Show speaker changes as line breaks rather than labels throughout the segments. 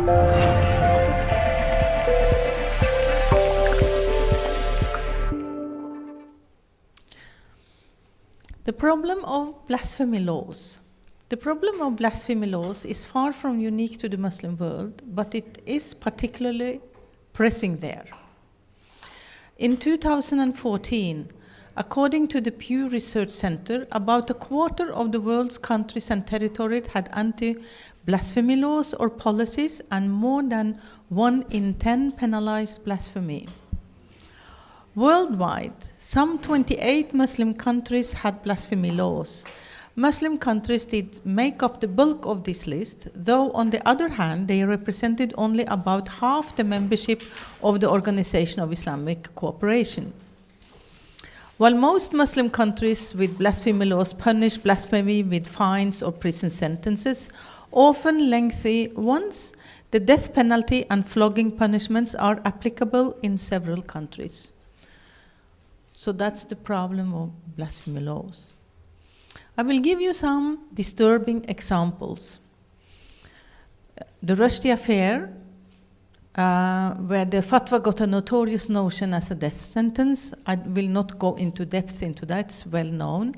The problem of blasphemy laws. The problem of blasphemy laws is far from unique to the Muslim world, but it is particularly pressing there. In 2014, according to the Pew Research Center, about a quarter of the world's countries and territories had anti-blasphemy laws or policies, and more than 1 in 10 penalized blasphemy. Worldwide, some 28 Muslim countries had blasphemy laws. Muslim countries did make up the bulk of this list, though on the other hand, they represented only about half the membership of the Organization of Islamic Cooperation. While most Muslim countries with blasphemy laws punish blasphemy with fines or prison sentences, often lengthy ones, the death penalty and flogging punishments are applicable in several countries. So that's the problem of blasphemy laws. I will give you some disturbing examples. The Rushdie affair, where the fatwa got a notorious notion as a death sentence. I will not go into depth into that, it's well known.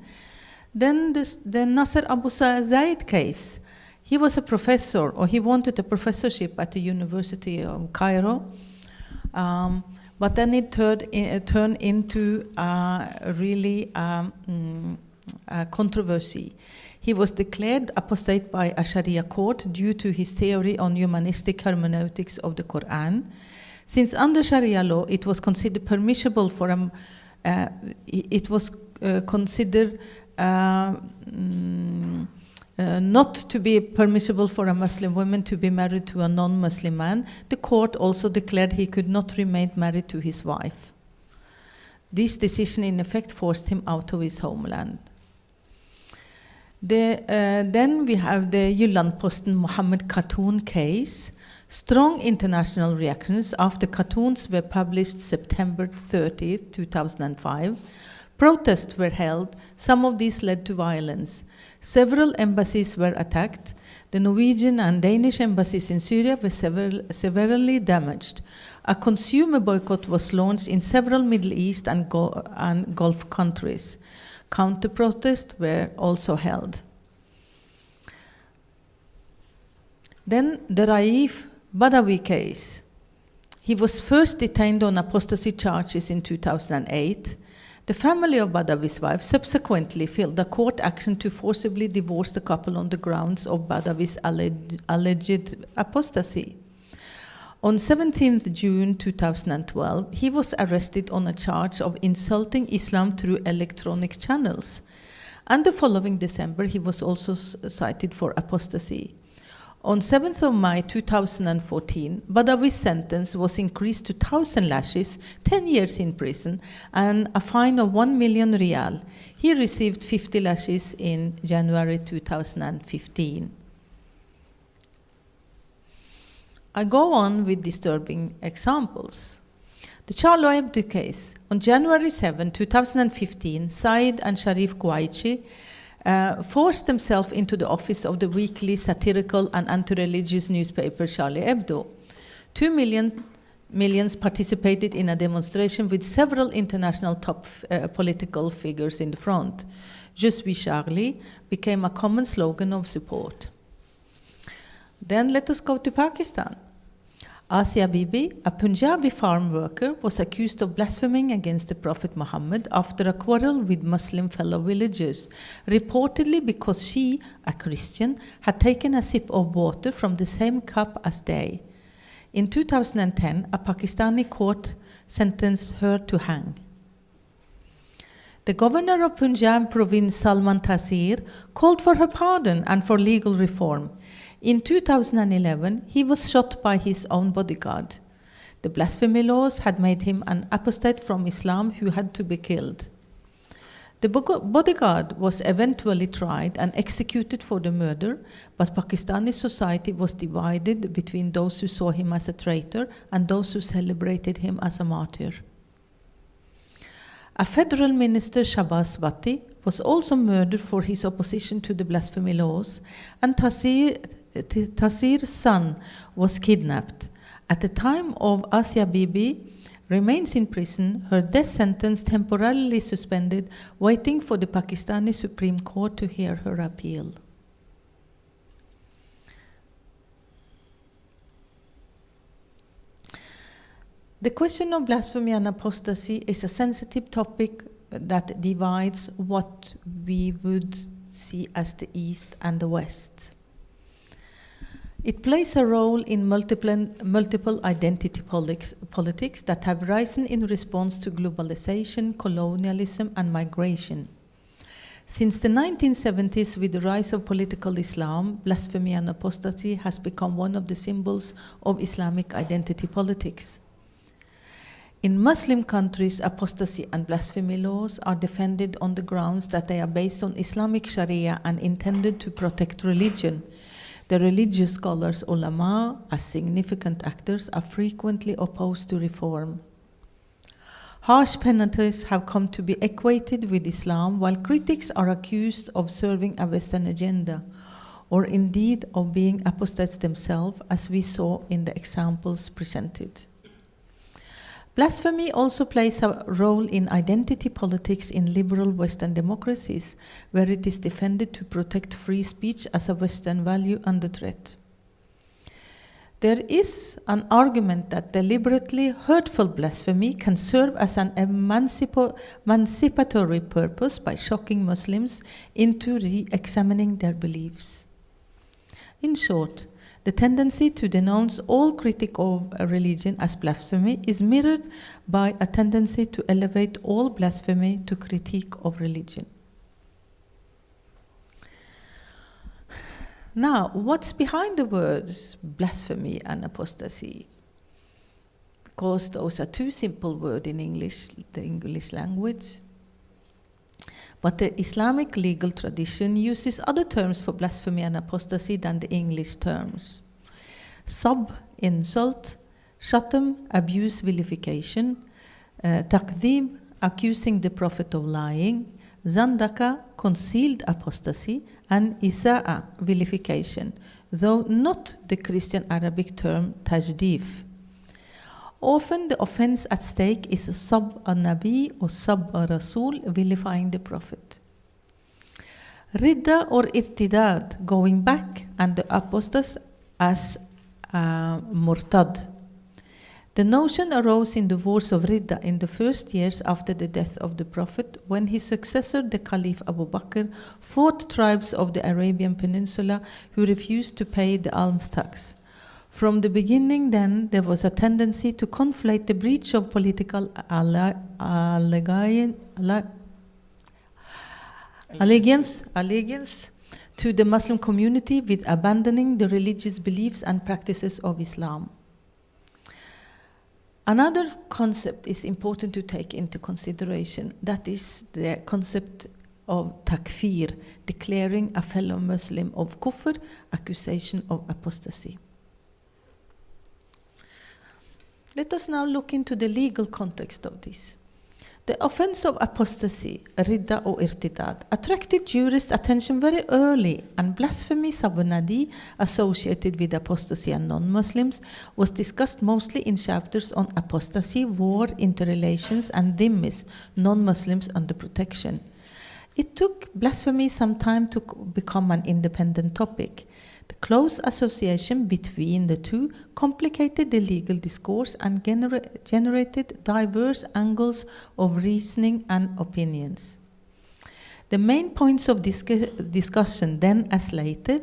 Then the Nasser Abu Zaid case. He was a professor, or he wanted a professorship at the University of Cairo. But then it turned into really a controversy. He was declared apostate by a Sharia court due to his theory on humanistic hermeneutics of the Quran. Since under Sharia law, it was considered permissible for considered not to be permissible for a Muslim woman to be married to a non-Muslim man. The court also declared he could not remain married to his wife. This decision in effect forced him out of his homeland. Then we have the Jyllands-Posten Mohammed cartoon case. Strong international reactions after cartoons were published September 30, 2005. Protests were held. Some of these led to violence. Several embassies were attacked. The Norwegian and Danish embassies in Syria were severely damaged. A consumer boycott was launched in several Middle East and Gulf countries. Counter-protests were also held. Then the Raif Badawi case. He was first detained on apostasy charges in 2008. The family of Badawi's wife subsequently filed a court action to forcibly divorce the couple on the grounds of Badawi's alleged apostasy. On 17th June 2012, he was arrested on a charge of insulting Islam through electronic channels. And the following December, he was also cited for apostasy. On 7th of May 2014, Badawi's sentence was increased to 1,000 lashes, 10 years in prison, and a fine of 1 million rial. He received 50 lashes in January 2015. I go on with disturbing examples. The Charlie Hebdo case. On January 7, 2015, Said and Sharif Kouaichi forced themselves into the office of the weekly satirical and anti-religious newspaper Charlie Hebdo. 2 millions participated in a demonstration with several international top political figures in the front. Je suis Charlie became a common slogan of support. Then let us go to Pakistan. Asia Bibi, a Punjabi farm worker, was accused of blaspheming against the Prophet Muhammad after a quarrel with Muslim fellow villagers, reportedly because she, a Christian, had taken a sip of water from the same cup as they. In 2010, a Pakistani court sentenced her to hang. The governor of Punjab province, Salman Taseer, called for her pardon and for legal reform. In 2011, he was shot by his own bodyguard. The blasphemy laws had made him an apostate from Islam who had to be killed. The bodyguard was eventually tried and executed for the murder, but Pakistani society was divided between those who saw him as a traitor and those who celebrated him as a martyr. A federal minister, Shahbaz Bhatti, was also murdered for his opposition to the blasphemy laws, and Tasir's son was kidnapped. At the time of Asia Bibi remains in prison, her death sentence temporarily suspended, waiting for the Pakistani Supreme Court to hear her appeal. The question of blasphemy and apostasy is a sensitive topic that divides what we would see as the East and the West. It plays a role in multiple identity politics that have risen in response to globalization, colonialism, and migration. Since the 1970s, with the rise of political Islam, blasphemy and apostasy has become one of the symbols of Islamic identity politics. In Muslim countries, apostasy and blasphemy laws are defended on the grounds that they are based on Islamic Sharia and intended to protect religion. The religious scholars, ulama, as significant actors, are frequently opposed to reform. Harsh penalties have come to be equated with Islam, while critics are accused of serving a Western agenda, or indeed of being apostates themselves, as we saw in the examples presented. Blasphemy also plays a role in identity politics in liberal Western democracies, where it is defended to protect free speech as a Western value under threat. There is an argument that deliberately hurtful blasphemy can serve as an emancipatory purpose by shocking Muslims into re-examining their beliefs. In short, the tendency to denounce all critique of a religion as blasphemy is mirrored by a tendency to elevate all blasphemy to critique of religion. Now, what's behind the words blasphemy and apostasy? Because those are two simple words in English, the English language. But the Islamic legal tradition uses other terms for blasphemy and apostasy than the English terms. Sab, insult; shatam, abuse, vilification; takdhib, accusing the Prophet of lying; zandaka, concealed apostasy; and isa'a, vilification, though not the Christian Arabic term tajdif. Often the offense at stake is sab al-Nabi or sab al-Rasul, vilifying the Prophet. Ridda or irtidad, going back, and the apostas as murtad. The notion arose in the wars of Ridda in the first years after the death of the Prophet, when his successor, the Caliph Abu Bakr, fought tribes of the Arabian Peninsula who refused to pay the alms tax. From the beginning, then, there was a tendency to conflate the breach of political allegiance to the Muslim community with abandoning the religious beliefs and practices of Islam. Another concept is important to take into consideration. That is the concept of takfir, declaring a fellow Muslim of kufr, accusation of apostasy. Let us now look into the legal context of this. The offense of apostasy, ridda or irtidad, attracted jurist attention very early, and blasphemy sabunadi, associated with apostasy and non-Muslims, was discussed mostly in chapters on apostasy, war, interrelations, and dhimmis, non-Muslims under protection. It took blasphemy some time to become an independent topic. The close association between the two complicated the legal discourse and generated diverse angles of reasoning and opinions. The main points of discussion then as later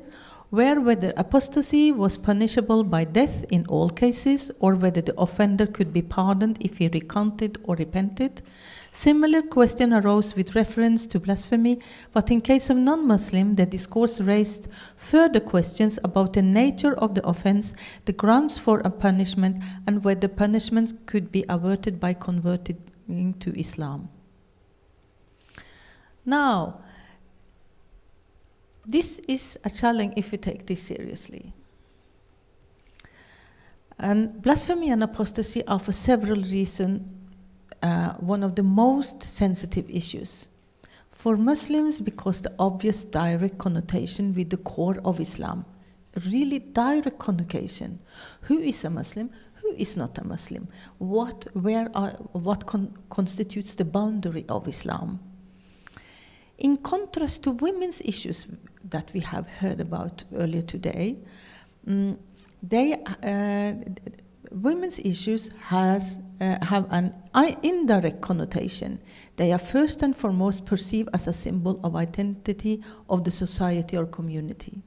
were whether apostasy was punishable by death in all cases, or whether the offender could be pardoned if he recanted or repented. Similar question arose with reference to blasphemy, but in case of non-Muslim, the discourse raised further questions about the nature of the offense, the grounds for a punishment, and whether punishments could be averted by converting to Islam. Now, this is a challenge if we take this seriously. And blasphemy and apostasy are for several reasons one of the most sensitive issues. For Muslims, because the obvious direct connotation with the core of Islam, a really direct connotation. Who is a Muslim? Who is not a Muslim? What constitutes the boundary of Islam? In contrast to women's issues that we have heard about earlier today, women's issues have an indirect connotation. They are first and foremost perceived as a symbol of identity of the society or community.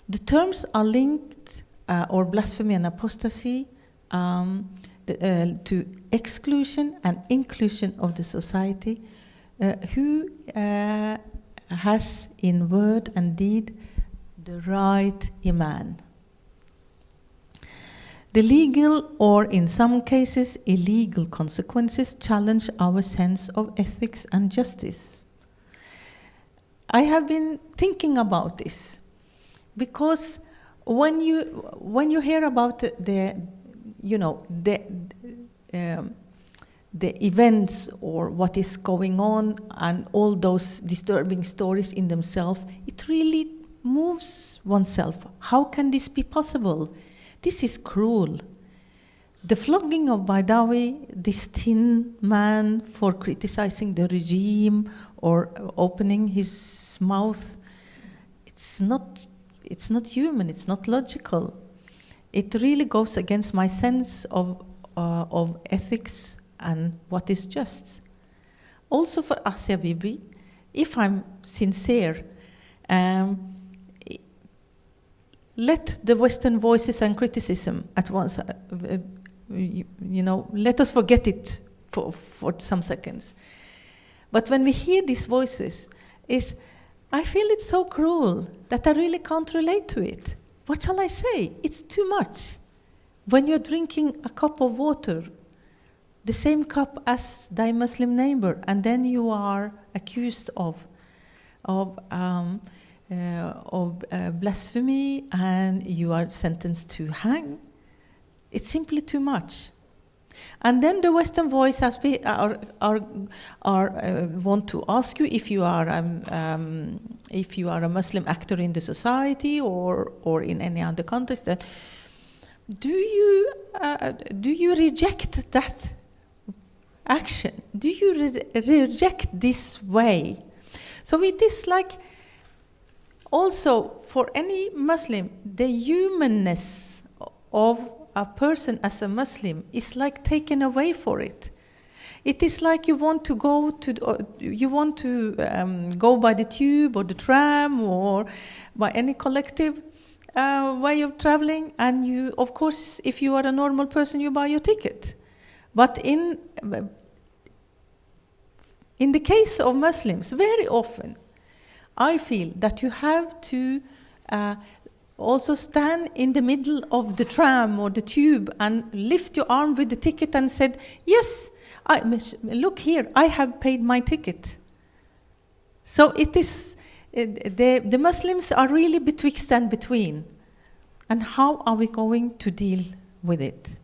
The terms are linked, or blasphemy and apostasy, to exclusion and inclusion of the society, who has in word and deed the right iman. The legal, or in some cases illegal, consequences challenge our sense of ethics and justice. I have been thinking about this because when you hear about the events or what is going on and all those disturbing stories in themselves, it really moves oneself. How can this be possible? This is cruel. The flogging of Badawi, this thin man, for criticizing the regime or opening his mouth, it's not human, it's not logical. It really goes against my sense of ethics and what is just. Also for Asia Bibi, if I'm sincere, let the Western voices and criticism at once, let us forget it for some seconds. But when we hear these voices, I feel it's so cruel that I really can't relate to it. What shall I say? It's too much. When you're drinking a cup of water, the same cup as thy Muslim neighbor, and then you are accused of blasphemy, and you are sentenced to hang. It's simply too much. And then the Western voice want to ask you if you are a Muslim actor in the society or in any other context. That do you reject that action? Do you reject this way? So it is like, also for any Muslim, the humanness of a person as a Muslim is like taken away for it. It is like you want to go by the tube or the tram or by any collective way of traveling, and you, of course, if you are a normal person, you buy your ticket. But in the case of Muslims, very often, I feel that you have to also stand in the middle of the tram or the tube and lift your arm with the ticket and said, yes, look here, I have paid my ticket. So it is, the Muslims are really betwixt and between. And how are we going to deal with it?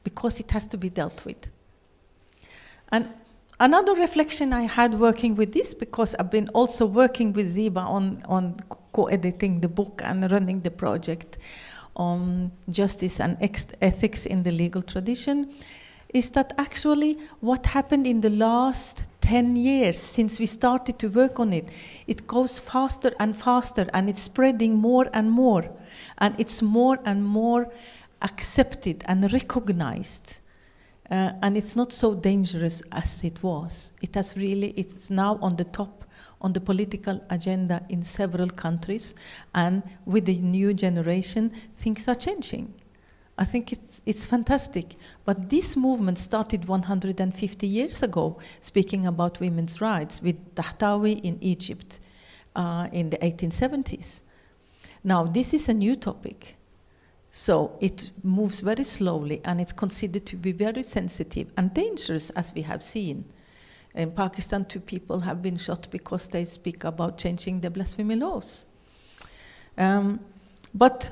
Because it has to be dealt with. And another reflection I had working with this, because I've been also working with Ziba on co-editing the book and running the project on justice and ethics in the legal tradition, is that actually what happened in the last 10 years since we started to work on it, it goes faster and faster, and it's spreading more and more, and it's more and more accepted and recognized. And it's not so dangerous as it was. It's now on the top, on the political agenda in several countries, and with the new generation, things are changing. I think it's fantastic. But this movement started 150 years ago, speaking about women's rights, with Tahtawi in Egypt in the 1870s. Now, this is a new topic. So it moves very slowly, and it's considered to be very sensitive and dangerous, as we have seen. In Pakistan, 2 people have been shot because they speak about changing the blasphemy laws. But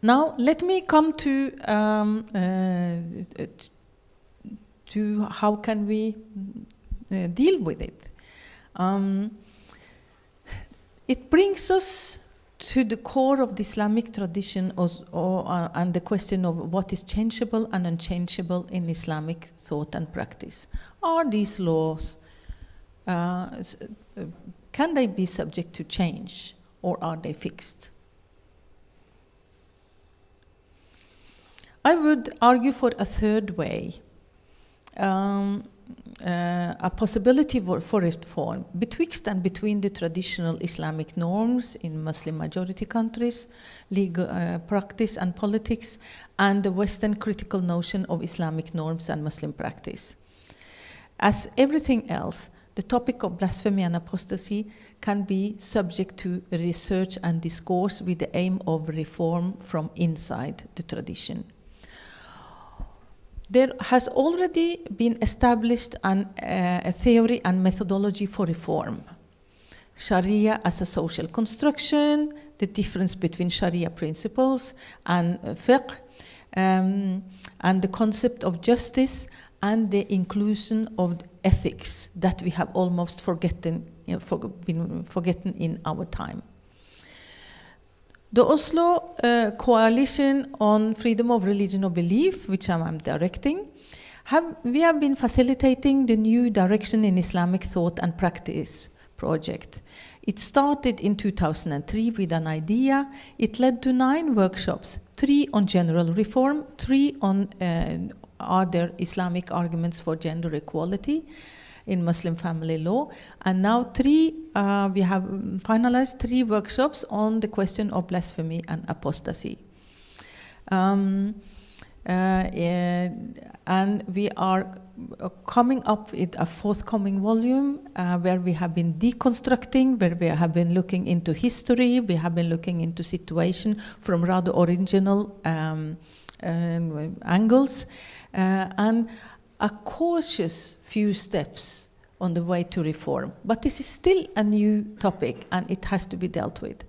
now let me come to to how can we deal with it. It brings us to the core of the Islamic tradition and the question of what is changeable and unchangeable in Islamic thought and practice. Are these laws, can they be subject to change, or are they fixed? I would argue for a third way, a possibility for reform betwixt and between the traditional Islamic norms in Muslim majority countries, legal practice and politics, and the Western critical notion of Islamic norms and Muslim practice. As everything else, the topic of blasphemy and apostasy can be subject to research and discourse with the aim of reform from inside the tradition. There has already been established a theory and methodology for reform. Sharia as a social construction, the difference between Sharia principles and fiqh, and the concept of justice, and the inclusion of ethics that we have almost been forgotten in our time. The Oslo Coalition on Freedom of Religion or Belief, which I'm directing, we have been facilitating the New Direction in Islamic Thought and Practice project. It started in 2003 with an idea. It led to 9 workshops, 3 on general reform, 3 on are there Islamic arguments for gender equality in Muslim family law, and now we have finalized 3 workshops on the question of blasphemy and apostasy. And we are coming up with a forthcoming volume where we have been deconstructing, where we have been looking into history, we have been looking into situation from rather original angles, and a cautious few steps on the way to reform. But this is still a new topic, and it has to be dealt with.